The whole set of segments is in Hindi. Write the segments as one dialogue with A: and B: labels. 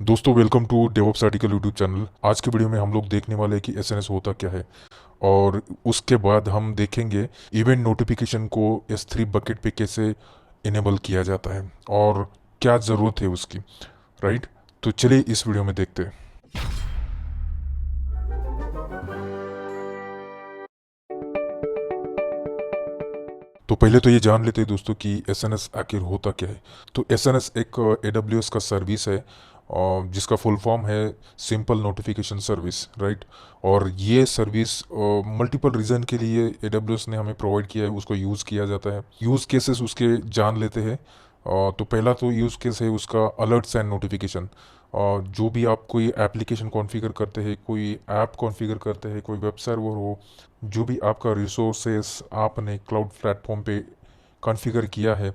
A: दोस्तों welcome to DevOps article YouTube channel. आज के वीडियो में हम लोग देखने वाले हैं कि एसएनएस होता क्या है, और उसके बाद हम देखेंगे इवेंट नोटिफिकेशन को S3 बकेट पे कैसे इनेबल किया जाता है और क्या ज़रूरत है उसकी। राइट, तो चलिए इस वीडियो में देखते हैं। तो पहले तो ये जान लेते हैं दोस्तों कि एसएनएस आखिर होता क्या है। तो एसएनएस एक AWS का सर्विस है, जिसका फुल फॉर्म है सिंपल नोटिफिकेशन सर्विस। राइट, और ये सर्विस मल्टीपल रीज़न के लिए AWS ने हमें प्रोवाइड किया है, उसको यूज़ किया जाता है। यूज़ केसेस उसके जान लेते हैं। तो पहला तो यूज़ केस है उसका अलर्ट्स एंड नोटिफिकेशन। जो भी आप कोई एप्लीकेशन कॉन्फ़िगर करते हैं, कोई ऐप कॉन्फ़िगर करते हैं, कोई वेब सर्वर हो, जो भी आपका रिसोर्सेस आपने क्लाउड प्लेटफॉर्म पे कॉन्फ़िगर किया है,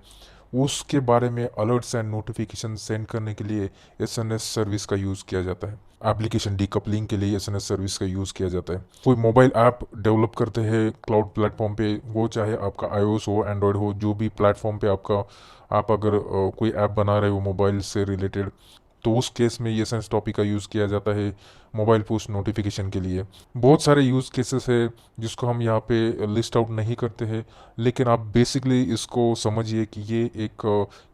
A: उसके बारे में अलर्ट्स एंड नोटिफिकेशन सेंड करने के लिए एसएनएस सर्विस का यूज़ किया जाता है। एप्लीकेशन डीकपलिंग के लिए एसएनएस सर्विस का यूज़ किया जाता है। कोई मोबाइल ऐप डेवलप करते हैं क्लाउड प्लेटफॉर्म पे, वो चाहे आपका iOS हो, एंड्रॉयड हो, जो भी प्लेटफॉर्म पे आपका आप अगर कोई ऐप बना रहे हो मोबाइल से रिलेटेड, तो उस केस में ये सेंस टॉपिक का यूज़ किया जाता है मोबाइल पुश नोटिफिकेशन के लिए। बहुत सारे यूज़ केसेस है जिसको हम यहाँ पे लिस्ट आउट नहीं करते हैं, लेकिन आप बेसिकली इसको समझिए कि ये एक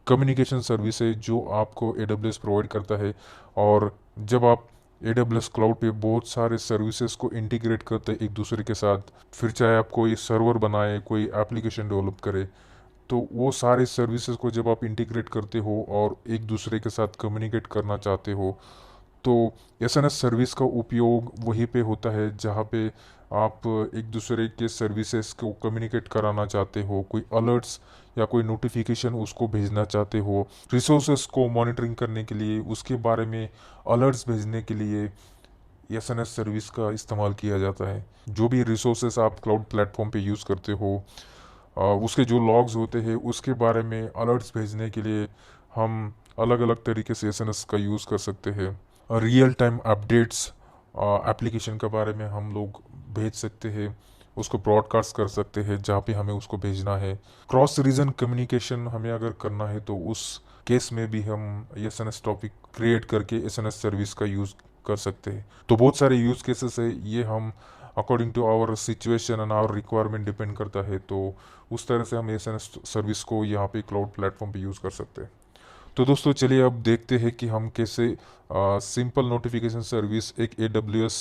A: कम्युनिकेशन सर्विस है जो आपको AWS प्रोवाइड करता है। और जब आप AWS क्लाउड पे बहुत सारे सर्विसेज को इंटीग्रेट करते हैं एक दूसरे के साथ, फिर चाहे आप कोई सर्वर बनाए, कोई एप्लीकेशन डेवलप करे, तो वो सारे सर्विसेज को जब आप इंटीग्रेट करते हो और एक दूसरे के साथ कम्युनिकेट करना चाहते हो, तो एसएनएस सर्विस का उपयोग वहीं पे होता है जहाँ पे आप एक दूसरे के सर्विसेज को कम्युनिकेट कराना चाहते हो, कोई अलर्ट्स या कोई नोटिफिकेशन उसको भेजना चाहते हो, रिसोर्सेज को मॉनिटरिंग करने के लिए, उसके बारे में अलर्ट्स भेजने के लिए एसएनएस सर्विस का इस्तेमाल किया जाता है। जो भी रिसोर्सेज आप क्लाउड प्लेटफॉर्म पे यूज़ करते हो, उसके जो लॉग्स होते हैं उसके बारे में अलर्ट्स भेजने के लिए हम अलग अलग तरीके से एसएनएस का यूज़ कर सकते हैं। रियल टाइम अपडेट्स एप्लीकेशन के बारे में हम लोग भेज सकते हैं, उसको ब्रॉडकास्ट कर सकते हैं जहाँ पे हमें उसको भेजना है। क्रॉस रीजन कम्युनिकेशन हमें अगर करना है तो उस केस में भी हम एसएनएस टॉपिक क्रिएट करके एसएनएस सर्विस का यूज़ कर सकते हैं। तो बहुत सारे यूज़ केसेस है, ये हम according to our situation and our requirement depend करता है, तो उस तरह से हम एसएनएस सर्विस को यहाँ पे क्लाउड प्लेटफॉर्म पे यूज़ कर सकते हैं। तो दोस्तों चलिए अब देखते हैं कि हम कैसे सिंपल नोटिफिकेशन सर्विस एक AWS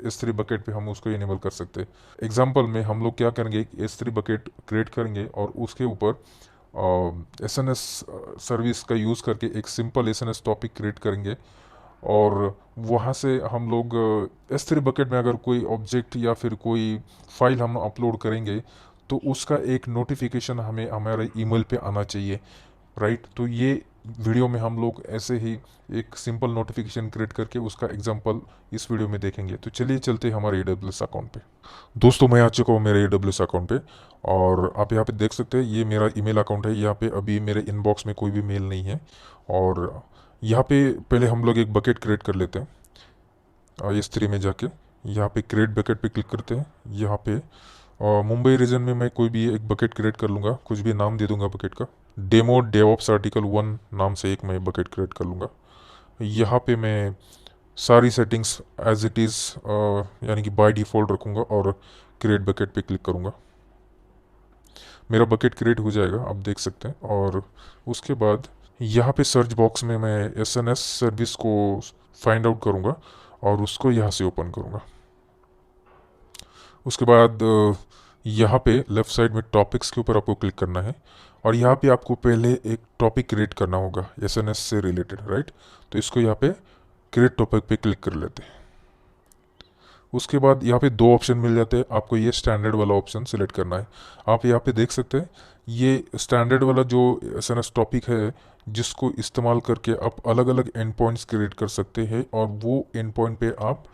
A: S3 बकेट पे हम उसको इनेबल कर सकते हैं। एग्जांपल में हम लोग क्या करेंगे, एक S3 बकेट क्रिएट करेंगे और उसके ऊपर एसएनएस सर्विस का यूज़ करके एक सिंपल एसएनएस टॉपिक क्रिएट करेंगे। और वहाँ से हम लोग S3 बकेट में अगर कोई ऑब्जेक्ट या फिर कोई फाइल हम अपलोड करेंगे, तो उसका एक नोटिफिकेशन हमें हमारे ईमेल पे आना चाहिए। राइट, तो ये वीडियो में हम लोग ऐसे ही एक सिंपल नोटिफिकेशन क्रिएट करके उसका एग्जांपल इस वीडियो में देखेंगे। तो चलिए चलते हैं हमारे AWS अकाउंट पे। दोस्तों मैं आ चुका हूँ मेरे AWS अकाउंट पे, और आप यहाँ पे देख सकते हैं ये मेरा ईमेल अकाउंट है। यहाँ पे अभी मेरे इनबॉक्स में कोई भी मेल नहीं है। और यहाँ पे पहले हम लोग एक बकेट क्रिएट कर लेते हैं। S3 में जाके यहाँ पे क्रिएट बकेट पे क्लिक करते हैं। यहाँ पे मुंबई रीजन में मैं कोई भी एक बकेट क्रिएट कर लूँगा, कुछ भी नाम दे दूंगा बकेट का। डेमो डेवऑप्स आर्टिकल 1 नाम से एक मैं बकेट क्रिएट कर लूँगा। यहाँ पे मैं सारी सेटिंग्स एज इट इज़ यानी कि बाय डिफ़ॉल्ट रखूँगा और क्रिएट बकेट पे क्लिक करूँगा। मेरा बकेट क्रिएट हो जाएगा, आप देख सकते हैं। और उसके बाद यहाँ पे सर्च बॉक्स में मैं एसएनएस सर्विस को फाइंड आउट करूँगा और उसको यहाँ से ओपन करूँगा। उसके बाद यहाँ पे लेफ्ट साइड में टॉपिक्स के ऊपर आपको क्लिक करना है, और यहाँ पे आपको पहले एक टॉपिक क्रिएट करना होगा एसएनएस से रिलेटेड। राइट, तो इसको यहाँ पे क्रिएट टॉपिक पे क्लिक कर लेते हैं। उसके बाद यहाँ पे दो ऑप्शन मिल जाते हैं, आपको ये स्टैंडर्ड वाला ऑप्शन सिलेक्ट करना है। आप यहाँ पे देख सकते हैं ये स्टैंडर्ड वाला जो एसएनएस टॉपिक है, जिसको इस्तेमाल करके आप अलग अलग एंड पॉइंट्स क्रिएट कर सकते हैं, और वो एंड पॉइंट पे आप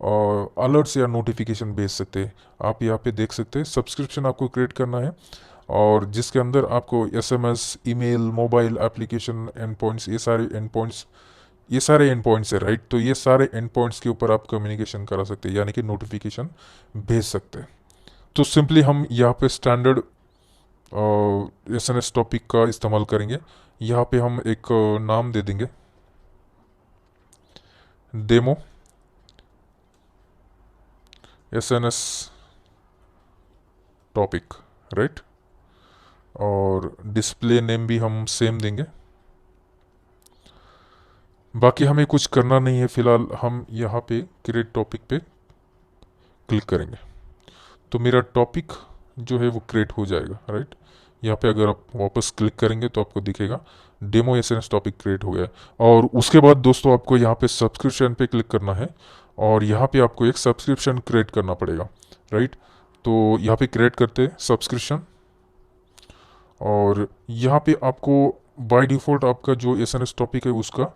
A: अलर्ट्स या नोटिफिकेशन भेज सकते हैं। आप यहाँ पे देख सकते हैं सब्सक्रिप्शन आपको क्रिएट करना है, और जिसके अंदर आपको SMS, email, mobile application and points, ये सारे एंड पॉइंट्स है। राइट, तो ये सारे एंड पॉइंट्स के ऊपर आप कम्युनिकेशन करा सकते हैं, यानी कि नोटिफिकेशन भेज सकते हैं। तो सिंपली हम यहाँ पे स्टैंडर्ड एसएनएस टॉपिक का इस्तेमाल करेंगे। यहाँ पे हम एक नाम दे देंगे, डेमो एसएनएस टॉपिक, राइट। और डिस्प्ले नेम भी हम सेम देंगे। बाकी हमें कुछ करना नहीं है फिलहाल, हम यहाँ पे क्रिएट टॉपिक पे क्लिक करेंगे तो मेरा टॉपिक जो है वो क्रिएट हो जाएगा, राइट। यहाँ पे अगर आप वापस क्लिक करेंगे तो आपको दिखेगा डेमो एसएनएस टॉपिक क्रिएट हो गया। और उसके बाद दोस्तों आपको यहाँ पे सब्सक्रिप्शन पे क्लिक करना है और यहाँ पे आपको एक सब्सक्रिप्शन क्रिएट करना पड़ेगा, राइट। तो यहाँ पे क्रिएट करते हैं सब्सक्रिप्शन और यहाँ पे आपको बाय डिफ़ॉल्ट आपका जो एसएनएस टॉपिक है उसका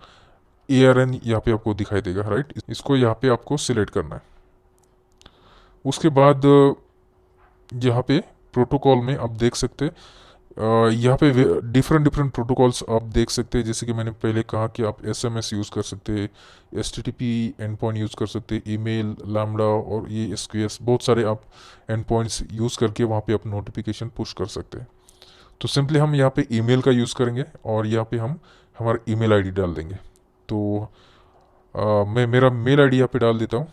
A: ARN यहाँ पे आपको दिखाई देगा, राइट। इसको यहाँ पे आपको सिलेक्ट करना है। उसके बाद यहाँ पे प्रोटोकॉल में आप देख सकते हैं, यहाँ पे डिफरेंट डिफरेंट प्रोटोकॉल्स आप देख सकते हैं। जैसे कि मैंने पहले कहा कि आप SMS यूज़ कर सकते हैं, HTTP एंड पॉइंट यूज़ कर सकते हैं, ईमेल, लैम्बडा और ये SQS, बहुत सारे आप एंड पॉइंट्स यूज़ करके वहाँ पे आप नोटिफिकेशन पुश कर सकते हैं। तो सिंपली हम यहाँ पे ईमेल का यूज़ करेंगे और यहाँ पे हम हमारा ईमेल आईडी डाल देंगे। तो मैं मेरा मेल आईडी यहाँ पे डाल देता हूँ,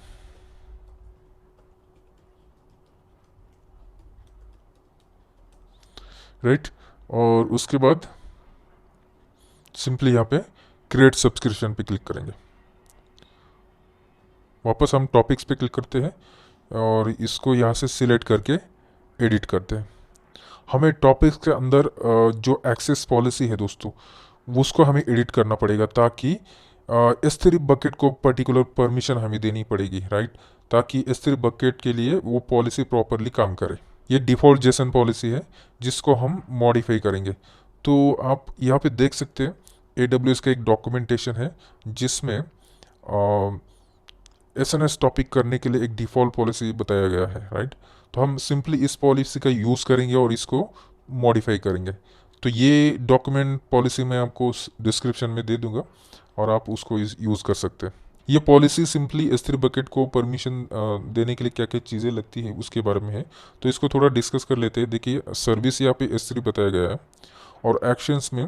A: राइट। और उसके बाद सिंपली यहाँ पे क्रिएट सब्सक्रिप्शन पे क्लिक करेंगे। वापस हम टॉपिक्स पे क्लिक करते हैं और इसको यहाँ से सिलेक्ट करके एडिट करते हैं। हमें टॉपिक्स के अंदर जो एक्सेस पॉलिसी है दोस्तों उसको हमें एडिट करना पड़ेगा ताकि S3 बकेट को पर्टिकुलर परमिशन हमें देनी पड़ेगी, राइट, ताकि S3 बकेट के लिए वो पॉलिसी प्रॉपरली काम करे। ये डिफ़ॉल्ट जेसन पॉलिसी है जिसको हम मॉडिफाई करेंगे। तो आप यहाँ पे देख सकते हैं AWS का एक डॉक्यूमेंटेशन है जिसमें SNS टॉपिक करने के लिए एक डिफ़ॉल्ट पॉलिसी बताया गया है, राइट। तो हम सिंपली इस पॉलिसी का यूज़ करेंगे और इसको मॉडिफाई करेंगे। तो ये डॉक्यूमेंट पॉलिसी मैं आपको डिस्क्रिप्शन में दे दूंगा और आप उसको यूज़ कर सकते हैं। ये पॉलिसी सिंपली S3 बकेट को परमिशन देने के लिए क्या क्या चीज़ें लगती हैं उसके बारे में है। तो इसको थोड़ा डिस्कस कर लेते हैं। देखिए सर्विस यहाँ पे S3 बताया गया है और एक्शंस में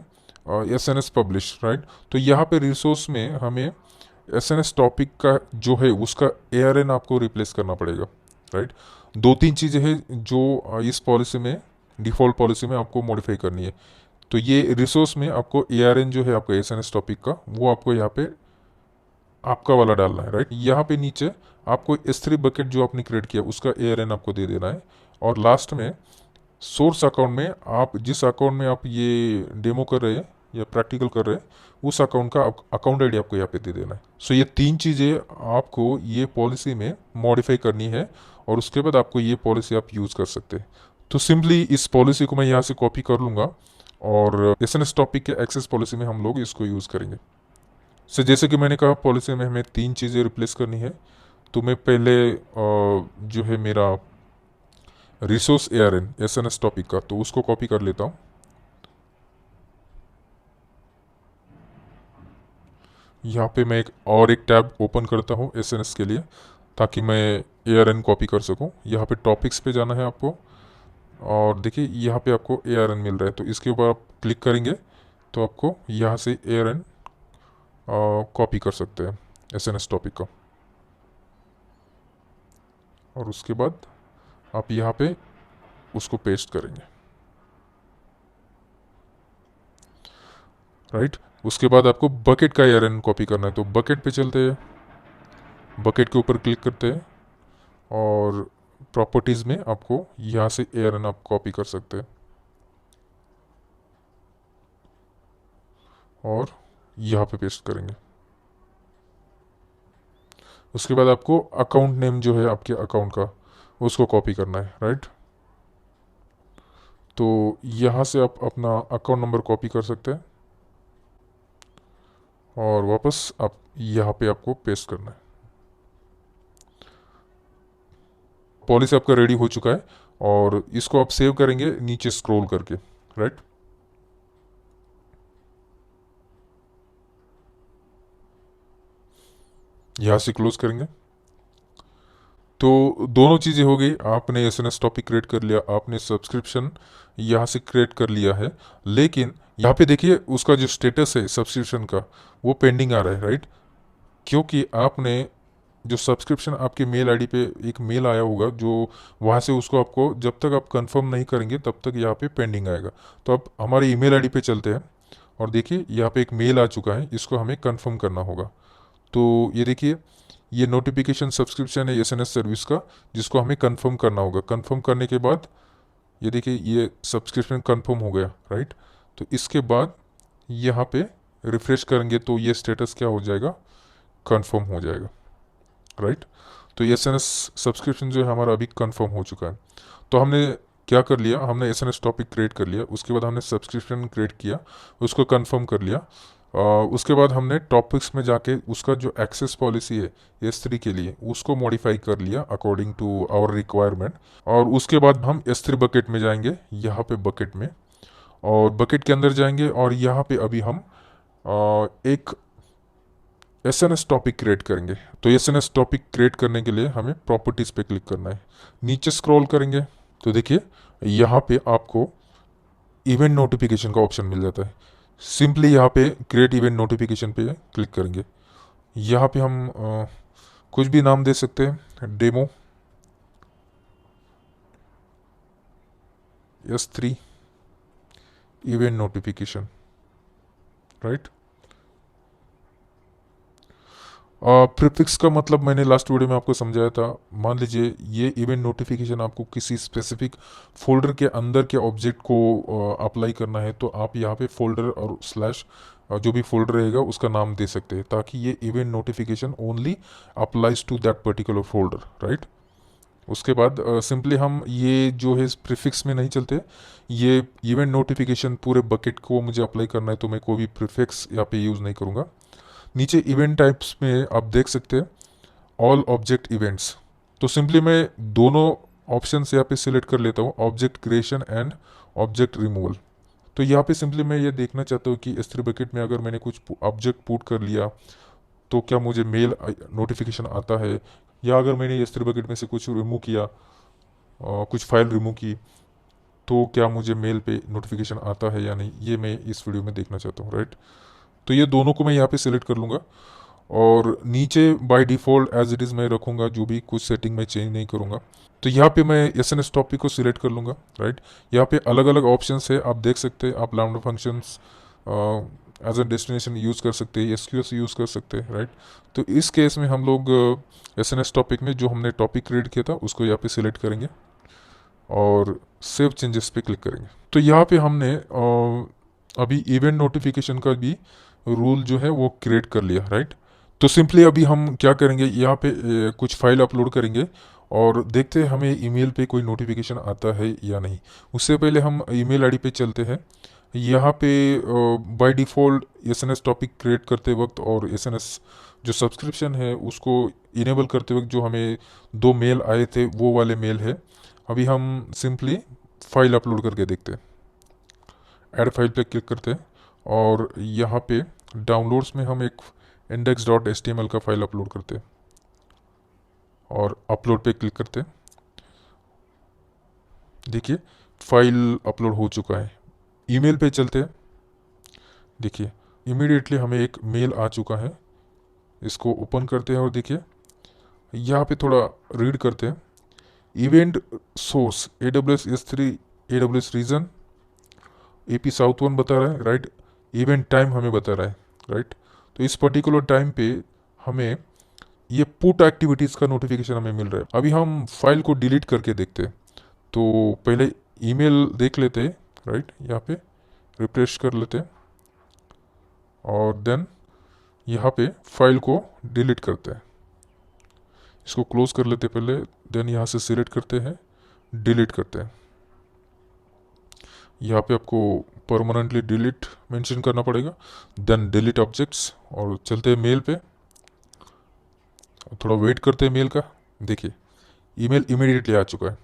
A: SNS पब्लिश, राइट। तो यहाँ पे रिसोर्स में हमें SNS टॉपिक का जो है उसका ARN आपको रिप्लेस करना पड़ेगा, राइट। दो तीन चीज़ें हैं जो इस पॉलिसी में डिफ़ॉल्ट पॉलिसी में आपको मॉडिफाई करनी है। तो ये रिसोर्स में आपको ARN जो है आपका SNS टॉपिक का वो आपको यहाँ पे आपका वाला डालना है, राइट। यहाँ पे नीचे आपको S3 बकेट जो आपने क्रिएट किया उसका ARN आपको दे देना है और लास्ट में सोर्स अकाउंट में आप जिस अकाउंट में आप ये डेमो कर रहे हैं या प्रैक्टिकल कर रहे हैं उस अकाउंट का अकाउंट आईडी आपको यहाँ पे दे देना है। सो ये तीन चीज़ें आपको ये पॉलिसी में मॉडिफाई करनी है और उसके बाद आपको ये पॉलिसी आप यूज़ कर सकते हैं। तो सिंपली इस पॉलिसी को मैं यहाँ से कॉपी कर लूँगा और SNS टॉपिक के एक्सेस पॉलिसी में हम लोग इसको यूज़ करेंगे। सो जैसे कि मैंने कहा पॉलिसी में हमें तीन चीज़ें रिप्लेस करनी है। तो मैं पहले जो है मेरा रिसोर्स ARN SNS टॉपिक का तो उसको कॉपी कर लेता हूँ। यहाँ पे मैं एक टैब ओपन करता हूँ SNS के लिए ताकि मैं ARN कॉपी कर सकूँ। यहाँ पे टॉपिक्स पे जाना है आपको और देखिए यहाँ पे आपको ARN मिल रहा है। तो इसके ऊपर आप क्लिक करेंगे तो आपको यहाँ से ARN कॉपी कर सकते हैं SNS टॉपिक का और उसके बाद आप यहाँ पे उसको पेस्ट करेंगे, राइट। उसके बाद आपको बकेट का ARN कॉपी करना है। तो बकेट पे चलते हैं, बकेट के ऊपर क्लिक करते हैं और प्रॉपर्टीज़ में आपको यहाँ से ARN आप कॉपी कर सकते हैं और यहाँ पे पेस्ट करेंगे। उसके बाद आपको अकाउंट नेम जो है आपके अकाउंट का उसको कॉपी करना है, राइट। तो यहाँ से आप अपना अकाउंट नंबर कॉपी कर सकते हैं और वापस आप यहाँ पे आपको पेस्ट करना है। पॉलिसी आपका रेडी हो चुका है और इसको आप सेव करेंगे नीचे स्क्रॉल करके, राइट। यहाँ से क्लोज करेंगे। तो दोनों चीज़ें हो गई, आपने SNS टॉपिक क्रिएट कर लिया, आपने सब्सक्रिप्शन यहाँ से क्रिएट कर लिया है, लेकिन यहाँ पे देखिए उसका जो स्टेटस है सब्सक्रिप्शन का वो पेंडिंग आ रहा है, राइट। क्योंकि आपने जो सब्सक्रिप्शन आपके मेल आईडी पे एक मेल आया होगा, जो वहाँ से उसको आपको जब तक आप कंफर्म नहीं करेंगे तब तक यहाँ पे पेंडिंग आएगा। तो अब हमारे ईमेल आईडी पे चलते हैं और देखिए यहाँ पे एक मेल आ चुका है, इसको हमें कंफर्म करना होगा। तो ये देखिए, ये नोटिफिकेशन सब्सक्रिप्शन है एसएनएस सर्विस का, जिसको हमें कंफर्म करना होगा। कंफर्म करने के बाद ये देखिए ये सब्सक्रिप्शन कंफर्म हो गया, राइट। तो इसके बाद यहाँ पे रिफ्रेश करेंगे तो ये स्टेटस क्या हो जाएगा, कंफर्म हो जाएगा, राइट। तो ये एसएनएस सब्सक्रिप्शन जो है हमारा अभी कंफर्म हो चुका है। तो हमने क्या कर लिया, हमने एसएनएस टॉपिक क्रिएट कर लिया, उसके बाद हमने सब्सक्रिप्शन क्रिएट किया, उसको कंफर्म कर लिया। उसके बाद हमने टॉपिक्स में जाके उसका जो एक्सेस पॉलिसी है S3 के लिए उसको मॉडिफाई कर लिया अकॉर्डिंग टू आवर रिक्वायरमेंट। और उसके बाद हम S3 बकेट में जाएंगे, यहाँ पे बकेट में, और बकेट के अंदर जाएंगे और यहाँ पे अभी हम एक एसएनएस टॉपिक क्रिएट करेंगे। तो एसएनएस टॉपिक क्रिएट करने के लिए हमें प्रॉपर्टीज पे क्लिक करना है, नीचे स्क्रॉल करेंगे तो देखिए यहाँ पे आपको इवेंट नोटिफिकेशन का ऑप्शन मिल जाता है। सिंपली यहाँ पे क्रिएट इवेंट नोटिफिकेशन पे क्लिक करेंगे। यहाँ पे हम कुछ भी नाम दे सकते हैं, demo S3 event notification, right. Prefix का मतलब मैंने लास्ट वीडियो में आपको समझाया था। मान लीजिए ये इवेंट नोटिफिकेशन आपको किसी स्पेसिफिक फोल्डर के अंदर के ऑब्जेक्ट को अप्लाई करना है, तो आप यहाँ पे फोल्डर और स्लैश जो भी फोल्डर रहेगा उसका नाम दे सकते हैं, ताकि ये event notification only applies to that particular folder, right. उसके बाद सिंपली हम ये जो है प्रीफिक्स में नहीं चलते, ये इवेंट नोटिफिकेशन पूरे बकेट को मुझे अप्लाई करना है, तो मैं कोई भी प्रीफिक्स यहाँ पे यूज़ नहीं करूँगा। नीचे इवेंट टाइप्स में आप देख सकते हैं ऑल ऑब्जेक्ट इवेंट्स। तो सिंपली मैं दोनों ऑप्शन यहाँ पे सिलेक्ट कर लेता हूँ, object creation and object removal. तो यहाँ पे सिंपली मैं ये देखना चाहता हूँ कि S3 बकेट में अगर मैंने कुछ ऑब्जेक्ट पुट कर लिया तो क्या मुझे मेल नोटिफिकेशन आता है, या अगर मैंने S3 बकेट में से कुछ रिमूव किया, कुछ फाइल रिमूव की, तो क्या मुझे मेल पे नोटिफिकेशन आता है या नहीं, ये मैं इस वीडियो में देखना चाहता हूँ, राइट। तो ये दोनों को मैं यहाँ पे सिलेक्ट कर लूँगा और नीचे by default as it is मैं रखूँगा, जो भी कुछ सेटिंग में चेंज नहीं करूँगा। तो यहाँ पे मैं एसएनएस टॉपिक को सिलेक्ट कर लूँगा, राइट। यहाँ पे अलग अलग ऑप्शंस है, आप देख सकते हैं। आप lambda functions as a destination use कर सकते हैं, एसक्यूएस यूज़ कर सकते हैं, राइट। तो इस केस में हम लोग एसएनएस टॉपिक में जो हमने टॉपिक क्रिएट किया था उसको यहाँ पे सिलेक्ट करेंगे और सेव चेंजेस पे क्लिक करेंगे। तो यहाँ पे हमने अभी इवेंट नोटिफिकेशन का भी रूल जो है वो क्रिएट कर लिया, राइट। तो सिंपली अभी हम क्या करेंगे, यहाँ पे कुछ फाइल अपलोड करेंगे और देखते हैं हमें ईमेल पे कोई नोटिफिकेशन आता है या नहीं। उससे पहले हम ईमेल आईडी पे चलते हैं। यहाँ पे by default SNS topic create करते वक्त और एसएनएस जो सब्सक्रिप्शन है उसको इनेबल करते वक्त जो हमें दो मेल आए थे वो वाले मेल है। अभी हम सिंपली फाइल अपलोड करके देखते हैं। ऐड फाइल पे क्लिक करते हैं और यहाँ पे डाउनलोड्स में हम एक index.html का फाइल अपलोड करते हैं और अपलोड पे क्लिक करते हैं। देखिए फाइल अपलोड हो चुका है। ईमेल पे चलते हैं। देखिए इमीडिएटली हमें एक मेल आ चुका है, इसको ओपन करते हैं और देखिए यहाँ पे थोड़ा रीड करते हैं। Event source AWS S3 AWS region AP south 1 बता रहा है, राइट। इवेंट टाइम हमें बता रहा है, राइट। तो इस पर्टिकुलर टाइम पे हमें ये पुट एक्टिविटीज़ का नोटिफिकेशन हमें मिल रहा है। अभी हम फाइल को डिलीट करके देखते हैं। तो पहले ईमेल देख लेते हैं, राइट। यहाँ पे रिफ्रेश कर लेते हैं और देन यहाँ पे फाइल को डिलीट करते हैं। इसको क्लोज कर लेते हैं पहले, देन यहाँ से सिलेक्ट करते हैं, डिलीट करते हैं। यहाँ पे आपको परमानेंटली डिलीट मेंशन करना पड़ेगा, देन डिलीट ऑब्जेक्ट्स। और चलते हैं मेल पे, थोड़ा वेट करते हैं मेल का। देखिए ईमेल इमीडिएटली आ चुका है,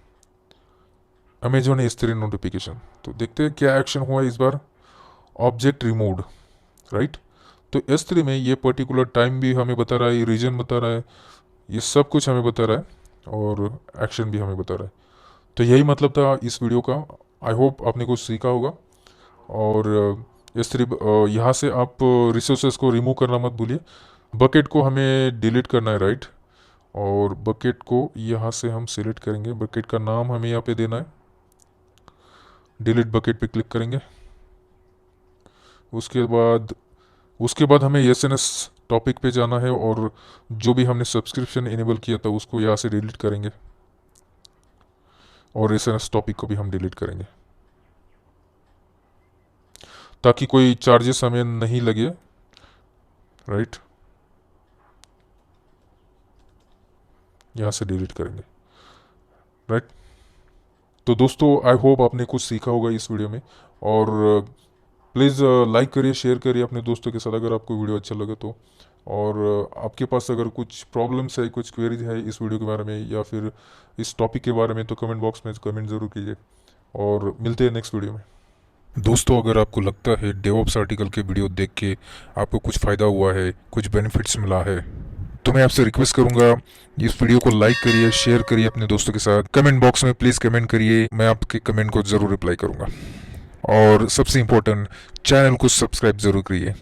A: अमेजोन S3 नोटिफिकेशन। तो देखते हैं क्या एक्शन हुआ इस बार। Object removed, right. तो S3 में ये पर्टिकुलर टाइम भी हमें बता रहा है, रीजन बता रहा है, ये सब कुछ हमें बता रहा है और एक्शन भी हमें बता रहा है। तो यही मतलब था इस वीडियो का। आई होप आपने कुछ सीखा होगा। और S3 यहाँ से आप रिसोर्सेज को रिमूव करना मत भूलिए। बकेट को हमें डिलीट करना है, राइट। और बकेट को यहाँ से हम सिलेक्ट करेंगे, बकेट का नाम हमें यहाँ पे देना है, डिलीट बकेट पे क्लिक करेंगे। उसके बाद हमें एसएनएस टॉपिक पे जाना है और जो भी हमने सब्सक्रिप्शन इनेबल किया था उसको यहाँ से डिलीट करेंगे और एसएनएस टॉपिक को भी हम डिलीट करेंगे ताकि कोई चार्जेस हमें नहीं लगे, राइट। यहाँ से डिलीट करेंगे, राइट। तो दोस्तों आई होप आपने कुछ सीखा होगा इस वीडियो में, और प्लीज़ लाइक करिए, शेयर करिए अपने दोस्तों के साथ अगर आपको वीडियो अच्छा लगे तो। और आपके पास अगर कुछ प्रॉब्लम्स है, कुछ क्वेरीज है इस वीडियो के बारे में या फिर इस टॉपिक के बारे में, तो कमेंट बॉक्स में कमेंट ज़रूर कीजिए और मिलते हैं नेक्स्ट वीडियो में। दोस्तों अगर आपको लगता है डेवऑप्स आर्टिकल के वीडियो देख के आपको कुछ फ़ायदा हुआ है, कुछ बेनिफिट्स मिला है, तो मैं आपसे रिक्वेस्ट करूंगा इस वीडियो को लाइक करिए, शेयर करिए अपने दोस्तों के साथ, कमेंट बॉक्स में प्लीज़ कमेंट करिए, मैं आपके कमेंट को ज़रूर रिप्लाई करूंगा। और सबसे इम्पोर्टेंट, चैनल को सब्सक्राइब ज़रूर करिए।